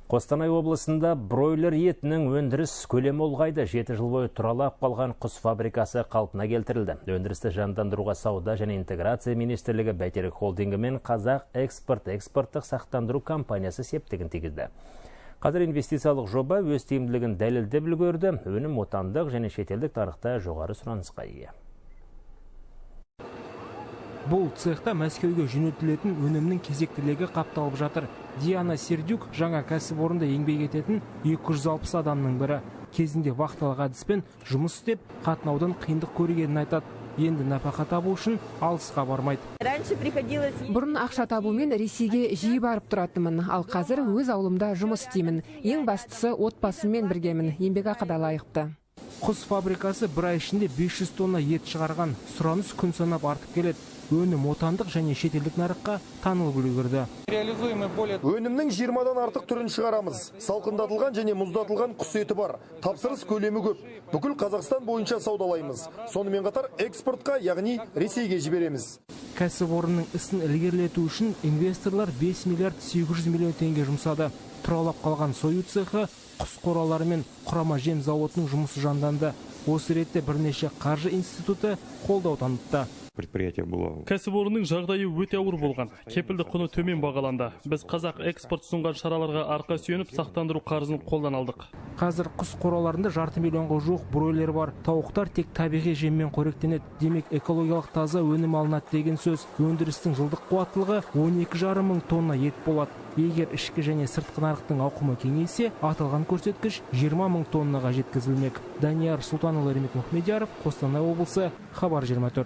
Қостанай облысында бройлер етінің өндіріс көлемі ұлғайды. 7 жыл бойы тұралап қалған құс фабрикасы қалпына келтірілді. Өндірісті жандандыруға сауда және интеграция министрлігі Бәйтерек холдингі мен Қазақ экспорттық сақтандыру компаниясы септігін тигізді. Қазір инвестициялық жоба өз тиімділігін дәлелдеп үлгерді. Өнім отандық және шетелдік нарықта жоғары сұранысқа ие. Бұл цехта Мәскеуге жөнелтілетін өнімнің кезектілігі қапталып жатыр. Диана Сердюк жаңа кәсіпорында еңбек ететін 260 адамның бірі. Кезінде вахталық әдіспен жұмыс істеп, қатынаудан қиындық көргенін айтады. Енді нәпақа табу үшін алысқа бармайды. Бұрын ақша табумен Ресейге жиі барып тұратынмын, ал қазір өз ауылымда жұмыс істеймін. Ең бастысы отбасыммен біргемін, еңбекақы да лайықты. Құс фабрикасы бір ай ішінде 500 тонна ет шығарған. Сұраныс күн санап артып келеді. Өнім отандық және шетелдік нарыққа танылып үлгерді. Өнімнің 20-дан артық түрін шығарамыз. Салқындатылған және мұздатылған құс еті бар. Тапсырыс көлемі көп. Бүкіл Қазақстан бойынша саудалаймыз. Сонымен қатар экспортқа, яғни Ресейге жібереміз. Кәсіпорынның ісін ілгерілету үшін инвесторлар 5 миллиард 800 миллион теңге жұмсады. Тұралап қалған сою цехы, құс қоралары мен құрама жем зауытының жұмысы жанданды. Осы ретте бірнеше қаржы институты қолдау танытты. Кәсіпорынның жағдайы өте ауыр болған. Кепілді құны төмен бағаланды. Біз Қазақ экспорт ұсынған шараларға арқа сүйеніп сақтандыру қарызын қолдан алдық. Қазір құс қораларында 500 миллионға жуық бройлер бар. Тауықтар тек табиғи жеммен қоректенеді. Демек экологиялық таза өнім алынады деген сөз. Өндірістің жылдық қуаттылығы 12,5 мың тонна ет болады. Егер ішкі және сыртқы нарықтың ауқымы кеңейсе, аталған көрсеткіш 20 мың тоннаға жеткізілмек. Данияр Сұлтанұлы, Ремет Мұхмедияров, Қостанай облысы, Хабар 24.